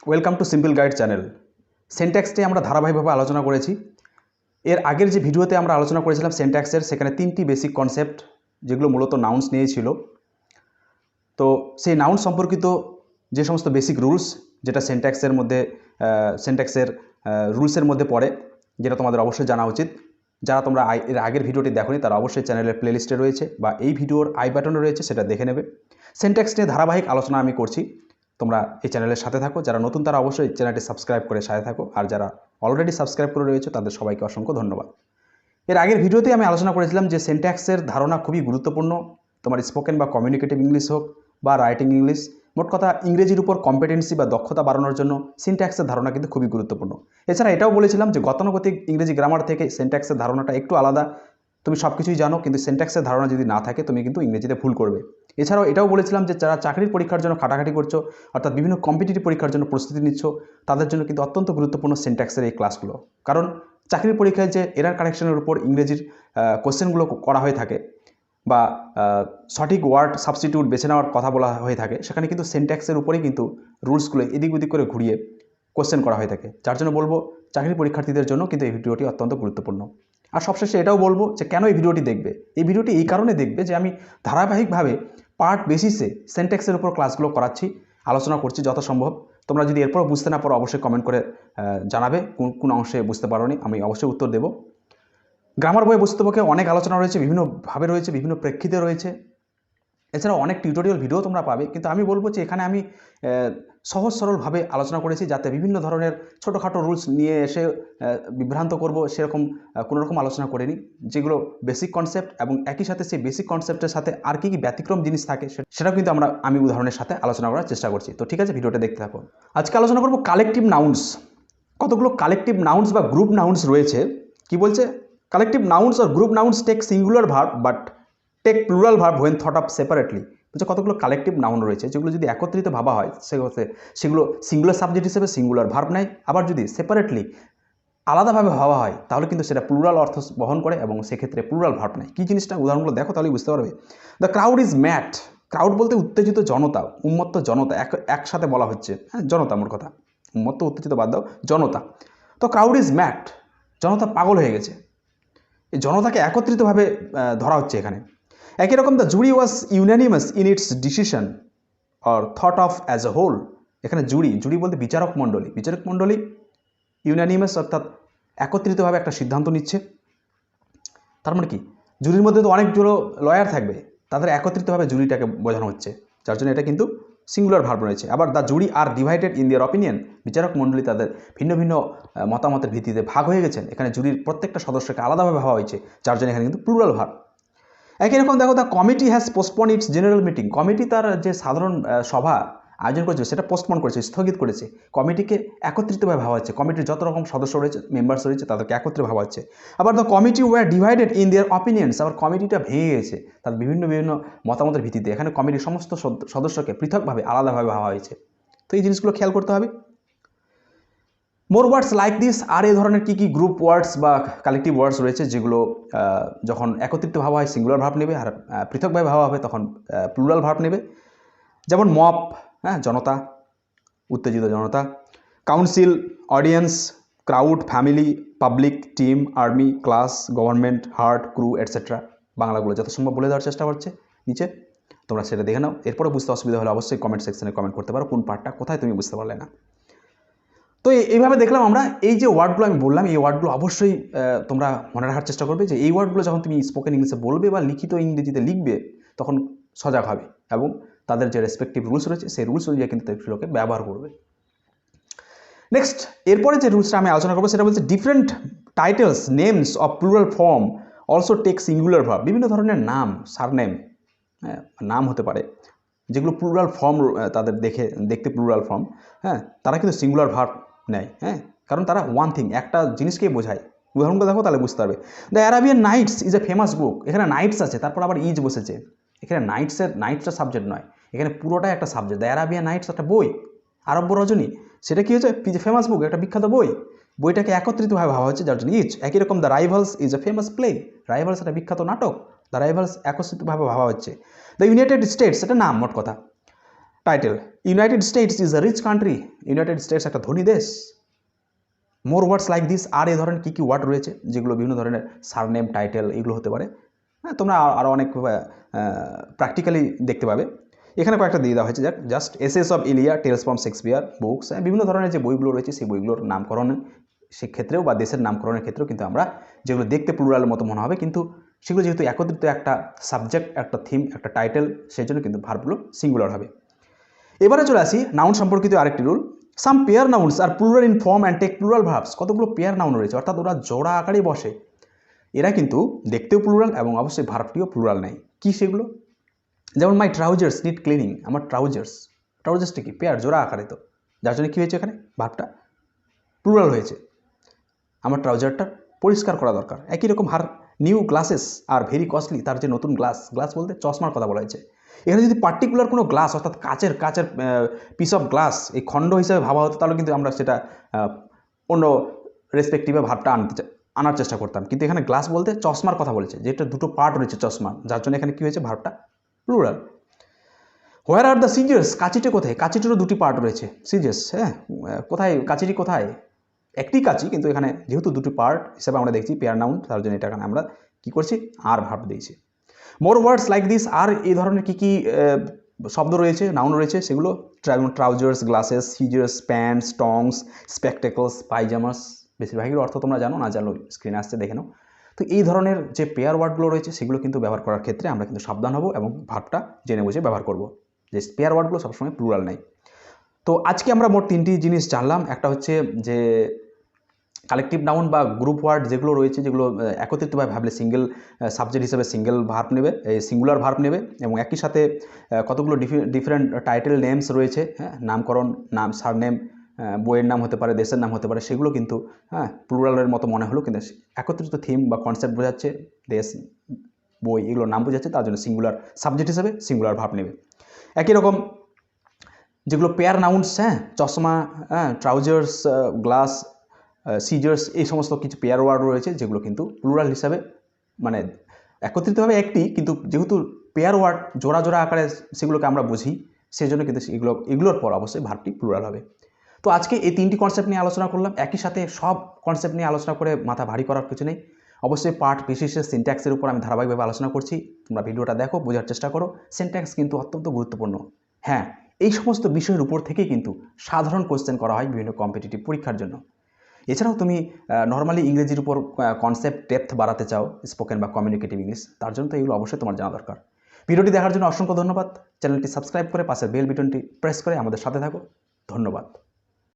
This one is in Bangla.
Welcome to simple guide channel. সেন্ট্যাক্সটি আমরা ধারাবাহিকভাবে আলোচনা করেছি। এর আগের যে ভিডিওতে আমরা আলোচনা করেছিলাম সেন্ট্যাক্সের, সেখানে 3টি বেসিক কনসেপ্ট যেগুলো মূলত নাউন্স নিয়ে ছিল। তো সেই নাউন সম্পর্কিত যে সমস্ত বেসিক রুলস, যেটা সেন্ট্যাক্সের রুলসের মধ্যে পড়ে, যেটা তোমাদের অবশ্যই জানা উচিত। যারা তোমরা এর আগের ভিডিওটি দেখোনি তারা অবশ্যই চ্যানেলের প্লেলিস্টে রয়েছে বা এই ভিডিওর আই বাটনে রয়েছে, সেটা দেখে নেবে। সেন্ট্যাক্স নিয়ে ধারাবাহিক আলোচনা আমি করছি, তোমরা এই চ্যানেলের সাথে থাকো। যারা নতুন তারা অবশ্যই চ্যানেলটি সাবস্ক্রাইব করে সাথে থাকো, আর যারা অলরেডি সাবস্ক্রাইব করে রয়েছে তাদের সবাইকে অসংখ্য ধন্যবাদ। এর আগের ভিডিওতে আমি আলোচনা করেছিলাম যে সেন্ট্যাক্সের ধারণা খুবই গুরুত্বপূর্ণ, তোমার স্পোকেন বা কমিউনিকেটিভ ইংলিশ হোক বা রাইটিং ইংলিশ, মোট কথা ইংরেজির উপর কম্পিটেন্সি বা দক্ষতা বাড়ানোর জন্য সিনট্যাক্সের ধারণা কিন্তু খুবই গুরুত্বপূর্ণ। এছাড়া এটাও বলেছিলাম যে গতানুগতিক ইংরেজি গ্রামার থেকে সেন্ট্যাক্সের ধারণাটা একটু আলাদা। তুমি সব কিছুই জানো, কিন্তু সেন্ট্যাক্সের ধারণা যদি না থাকে তুমি কিন্তু ইংরেজিতে ভুল করবে। এছাড়াও এটাও বলেছিলাম যে যারা চাকরির পরীক্ষার জন্য খাটাখাটি করছো, অর্থাৎ বিভিন্ন কম্পিটিটিভ পরীক্ষার জন্য প্রস্তুতি নিচ্ছ, তাদের জন্য কিন্তু অত্যন্ত গুরুত্বপূর্ণ সেন্ট্যাক্সের এই ক্লাসগুলো। কারণ চাকরির পরীক্ষায় যে এরার কারেকশনের উপর ইংরেজির কোশ্চেনগুলো করা হয়ে থাকে বা সঠিক ওয়ার্ড সাবস্টিটিউট বেছে নেওয়ার কথা বলা হয়ে থাকে, সেখানে কিন্তু সেন্ট্যাক্সের উপরেই কিন্তু রুলসগুলো এদিক ওদিক করে ঘুরিয়ে কোশ্চেন করা হয়ে থাকে। যার জন্য বলবো চাকরি পরীক্ষার্থীদের জন্য কিন্তু এই ভিডিওটি অত্যন্ত গুরুত্বপূর্ণ। আর সবশেষে এটাও বলবো যে কেন এই ভিডিওটি দেখবে। এই ভিডিওটি এই কারণে দেখবে যে আমি ধারাবাহিকভাবে পার্ট বেসিসে সেন্ট্যাক্সের উপর ক্লাসগুলো করাচ্ছি, আলোচনা করছি যথাসম্ভব। তোমরা যদি এরপরও বুঝতে না পারো অবশ্যই কমেন্ট করে জানাবে কোন অংশে বুঝতে পারোনি, আমি অবশ্যই উত্তর দেবো। গ্রামার বইয়ে বস্তুতপক্ষে অনেক আলোচনা রয়েছে, বিভিন্নভাবে রয়েছে, বিভিন্ন প্রেক্ষিতে রয়েছে। এছাড়াও অনেক টিউটোরিয়াল ভিডিও তোমরা পাবে, কিন্তু আমি বলবো যে এখানে আমি সহজ সরলভাবে আলোচনা করেছি, যাতে বিভিন্ন ধরনের ছোটোখাটো রুলস নিয়ে এসে বিভ্রান্ত করব সেরকম কোনোরকম আলোচনা করিনি। যেগুলো বেসিক কনসেপ্ট এবং একই সাথে সেই বেসিক কনসেপ্টের সাথে আর কি ব্যতিক্রম জিনিস থাকে সেটাও কিন্তু আমি উদাহরণের সাথে আলোচনা করার চেষ্টা করছি। তো ঠিক আছে, ভিডিওটা দেখতে থাকো। আজকে আলোচনা করব কালেকটিভ নাউন্স। কতগুলো কালেকটিভ নাউন্স বা গ্রুপ নাউন্স রয়েছে। কি বলছে? Collective nouns or group nouns take singular verb but take plural verb when thought of separately. বলছে কতগুলো কালেকটিভ নাউন রয়েছে যেগুলো যদি একত্রিত ভাবা হয় সেগুলো সিঙ্গুলার সাবজেক্ট হিসেবে সিঙ্গুলার ভার্ব নেয়, আবার যদি সেপারেটলি আলাদাভাবে ভাবা হয় তাহলে কিন্তু সেটা প্লুরাল অর্থ বহন করে এবং সেক্ষেত্রে প্লুরাল ভার্ব নেয়। কী জিনিসটা উদাহরণগুলো দেখো তাহলেই বুঝতে পারবে। The crowd is mad. Crowd বলতে উত্তেজিত জনতা, উন্মত্ত জনতা, একসাথে বলা হচ্ছে। হ্যাঁ, জনতা, মোট কথা উন্মত্ত উত্তেজিত বাদ দাও, জনতা। তো ক্রাউড ইজ ম্যাড, জনতা পাগল হয়ে গেছে। এই জনতাকে একত্রিতভাবে ধরা হচ্ছে এখানে। একই রকম the jury was unanimous in its decision or thought of as a whole. এখানে জুরি বলতে বিচারক মণ্ডলী ইউনানিমাস অর্থাৎ একত্রিতভাবে একটা সিদ্ধান্ত নিচ্ছে। তার মানে কি, জুরির মধ্যে তো অনেকগুলো লয়ার থাকবে, তাদের একত্রিতভাবে জুরিটাকে বোঝানো হচ্ছে, যার জন্য এটা কিন্তু সিঙ্গুলার ভার্ব রয়েছে। আবার the jury are divided in their opinion, বিচারক মণ্ডলী তাদের ভিন্ন ভিন্ন মতামতের ভিত্তিতে ভাগ হয়ে গেছেন। এখানে জুরির প্রত্যেকটা সদস্যকে আলাদাভাবে ভাবা হয়েছে, যার জন্য এখানে কিন্তু প্লুরাল ভার্ব। একই রকম দেখো, the committee has postpone it's general meeting. Committee তার যে সাধারণ সভা আয়োজন করেছে সেটা পোস্টপোন করেছে, স্থগিত করেছে। কমিটিকে একত্রিতভাবে ভাবা হচ্ছে, কমিটির যত রকম সদস্য রয়েছে, মেম্বার্স রয়েছে, তাদেরকে একত্রে ভাবা হচ্ছে। আবার the committee war divided in their opinions. আবার কমিটিটা ভেঙে গেছে তার বিভিন্ন মতামতের ভিত্তিতে। এখানে কমিটির সমস্ত সদস্যকে পৃথকভাবে আলাদাভাবে ভাবা হয়েছে। তো এই জিনিসগুলো খেয়াল করতে হবে। মোর ওয়ার্ডস লাইক দিস। আর এই ধরনের কী গ্রুপ ওয়ার্ডস বা কালেকটিভ ওয়ার্ডস রয়েছে যেগুলো যখন একত্রিত ভাবা হয় সিঙ্গুলার ভার্ব নেবে, আর পৃথকভাবে ভাবা হবে তখন প্লুরাল ভার্ব নেবে। যেমন মব, হ্যাঁ, জনতা, উত্তেজিত জনতা। Council, audience, crowd, family, public, team, army, class, government, herd, crew, etcetera. বাংলাগুলো যথাসম্ভব বলে দেওয়ার চেষ্টা করছে নিচে, তোমরা সেটা দেখে নাও। এরপরে বুঝতে অসুবিধা হলে অবশ্যই কমেন্ট সেকশনে কমেন্ট করতে পারো কোন পার্টটা কোথায় তুমি বুঝতে পারলে না। তো এইভাবে দেখলাম আমরা এই যে ওয়ার্ডগুলো আমি বললাম, এই ওয়ার্ডগুলো অবশ্যই তোমরা মনে রাখার চেষ্টা করবে যে এই ওয়ার্ডগুলো যখন তুমি স্পোকেন ইংলিশে বলবে বা লিখিত ইংরেজিতে লিখবে তখন সজাগ হবে এবং তাদের যে রেসপেক্টিভ রুলস রয়েছে সেই রুলস অনুযায়ী কিন্তু সেগুলোকে ব্যবহার করবে। নেক্সট, এরপরে যে রুলসটা আমি আলোচনা করবো সেটা বলছে different titles names of plural form also take singular verb. বিভিন্ন ধরনের নাম, সারনেম, হ্যাঁ, নাম হতে পারে যেগুলো প্লুরাল ফর্ম, তাদের দেখতে প্লুরাল ফর্ম, হ্যাঁ, তারা কিন্তু সিঙ্গুলার ভার্ব নেয়। হ্যাঁ, কারণ তারা ওয়ান থিং, একটা জিনিসকেই বোঝায়। উদাহরণটা দেখো তাহলে বুঝতে পারবে। The Arabian Nights is a famous book. এখানে নাইটস আছে, তারপর আবার ইজ বসেছে। এখানে নাইটসটা সাবজেক্ট নয়, এখানে পুরোটাই একটা সাবজেক্ট। দ্য অ্যারাবিয়ান নাইটস একটা বই, আরব্য রজনী, সেটা কি হচ্ছে ফেমাস বুক, একটা বিখ্যাত বই। বইটাকে একত্রিতভাবে ভাবা হচ্ছে, যার জন্য ইজ। একই রকম the rivals is a famous play. Rivals একটা বিখ্যাত নাটক, দ্য রাইভালস একত্রিতভাবে ভাবা হচ্ছে। দ্য ইউনাইটেড স্টেটস, এটা নাম, মোট কথা। Title, United States is a rich country. United States একটা ধনী দেশ। মোর ওয়ার্ডস লাইক দিস, আর এই ধরনের কী কী ওয়ার্ড রয়েছে যেগুলো বিভিন্ন ধরনের সারনেম, টাইটেল এগুলো হতে পারে। হ্যাঁ, তোমরা আরও অনেক প্র্যাকটিক্যালি দেখতে পাবে। এখানে কয়েকটা দিয়ে দেওয়া হয়েছে, just essays of Elia, tales from Shakespeare, books, বিভিন্ন ধরনের যে বইগুলো রয়েছে সেই বইগুলোর নামকরণ সেক্ষেত্রেও বা দেশের নামকরণের ক্ষেত্রেও কিন্তু আমরা যেগুলো দেখতে প্লুরালের মতো মনে হবে, কিন্তু সেগুলো যেহেতু একত্রিত একটা সাবজেক্ট, একটা থিম, একটা টাইটেল, সেই জন্য কিন্তু ভার্বগুলো সিঙ্গুলার হবে। এবারে চলে আসি নাউন সম্পর্কিত আরেকটি rule. Some pair nouns are plural in form and take plural verbs. কতগুলো পেয়ার নাউন রয়েছে, অর্থাৎ ওরা জোড়া আকারে বসে, এরা কিন্তু দেখতেও প্লুরাল এবং অবশ্যই ভার্বটিও প্লুরাল নেয়। কি সেগুলো? যেমন মাই ট্রাউজার্স নিড ক্লিনিং। আমার ট্রাউজার্সটা কি পেয়ার, জোড়া আকারে, তো যার জন্য কী হয়েছে এখানে ভার্বটা প্লুরাল হয়েছে। আমার ট্রাউজারটা পরিষ্কার করা দরকার। একই রকম new glasses are very costly. তার যে নতুন গ্লাস বলতে চশমার কথা বলা হয়েছে। এখানে যদি পার্টিকুলার কোনো গ্লাস, অর্থাৎ কাচের পিস অফ গ্লাস এই খণ্ড হিসাবে ভাবা হতো, তাহলে কিন্তু আমরা সেটা অন্য রেসপেক্টিভে ভাবটা আনার চেষ্টা করতাম। কিন্তু এখানে গ্লাস বলতে চশমার কথা বলেছে, যেটা দুটো পার্ট রয়েছে চশমার, যার জন্য এখানে কী হয়েছে ভাবটা plural. Where are the scissors. কাঁচিটা কোথায়? কাঁচিটিরও দুটি পার্ট রয়েছে, সিজার্স। হ্যাঁ, কোথায় কাঁচিটি? কোথায়? একটি কাঁচি, কিন্তু এখানে যেহেতু দুটি পার্ট হিসাবে আমরা দেখছি পেয়ার নাউন, তার জন্য এটা এখানে আমরা কী করছি, আর ভার্ব দিয়েছি। মোর ওয়ার্ডস লাইক দিস, আর এই ধরনের কী কী শব্দ রয়েছে, নাউন রয়েছে, সেগুলো trousers, glasses, scissors, pants, tongs, spectacles, pyjamas. বেশিরভাগের অর্থ তোমরা জানো, না জানো স্ক্রিনে আসছে দেখে নাও। তো এই ধরনের যে পেয়ার ওয়ার্ডগুলো রয়েছে সেগুলো কিন্তু ব্যবহার করার ক্ষেত্রে আমরা কিন্তু সাবধান হব এবং ভার্বটা জেনে বুঝে ব্যবহার করব, যে পেয়ার ওয়ার্ডগুলো সবসময় প্লুরাল নেই। তো আজকে আমরা মোট 3টি জিনিস জানলাম। একটা হচ্ছে যে কালেকটিভ নাউন বা গ্রুপ ওয়ার্ড যেগুলো রয়েছে, যেগুলো একত্রিতভাবে ভাবলে সিঙ্গেল সাবজেক্ট হিসেবে সিঙ্গেল ভার্ব নেবে, এই সিঙ্গুলার ভার্ব নেবে, এবং একই সাথে কতগুলো ডিফারেন্ট টাইটেল নেমস রয়েছে। হ্যাঁ, নামকরণ, নাম, সারনেম, বইয়ের নাম হতে পারে, দেশের নাম হতে পারে, সেগুলো কিন্তু প্লুরালের মতো মনে হলো, কিন্তু একত্রিত থিম বা কনসেপ্ট বোঝাচ্ছে, দেশ, বই এগুলোর নাম বোঝাচ্ছে, তার জন্য সিঙ্গুলার সাবজেক্ট হিসেবে সিঙ্গুলার ভার্ব নেবে। একই রকম যেগুলো পেয়ার নাউন্স, চশমা, ট্রাউজার্স, গ্লাস, সিজার্স, এই সমস্ত কিছু পেয়ার ওয়ার্ড রয়েছে যেগুলো কিন্তু প্লুরাল হিসাবে, মানে একত্রিতভাবে একটি, কিন্তু যেহেতু পেয়ার ওয়ার্ড জোড়া জোড়া আকারে সেগুলোকে আমরা বুঝি, সেই জন্য কিন্তু এগুলোর পর অবশ্যই ভার্বটি প্লুরাল হবে। তো আজকে এই 3টি কনসেপ্ট নিয়ে আলোচনা করলাম। একই সাথে সব কনসেপ্ট নিয়ে আলোচনা করে মাথা ভারী করার কিছু নেই। অবশ্যই পার্ট বিশেষে সিনট্যাক্সের উপর আমি ধারাবাহিকভাবে আলোচনা করছি। তোমরা ভিডিওটা দেখো, বোঝার চেষ্টা করো। সিনট্যাক্স কিন্তু অত্যন্ত গুরুত্বপূর্ণ। হ্যাঁ, এই সমস্ত বিষয়ের উপর থেকেই কিন্তু সাধারণ কোশ্চেন করা হয় বিভিন্ন কম্পিটিটিভ পরীক্ষার জন্য। এছাড়াও তুমি নর্মালি ইংরেজির উপর কনসেপ্ট ডেপথ বাড়াতে চাও, স্পোকেন বা কমিউনিকেটিভ ইংলিশ, তার জন্য তো এগুলো অবশ্যই তোমার জানা দরকার। ভিডিওটি দেখার জন্য অসংখ্য ধন্যবাদ। চ্যানেলটি সাবস্ক্রাইব করে পাশের বেল বাটনটি প্রেস করে আমাদের সাথে থাকো। ধন্যবাদ।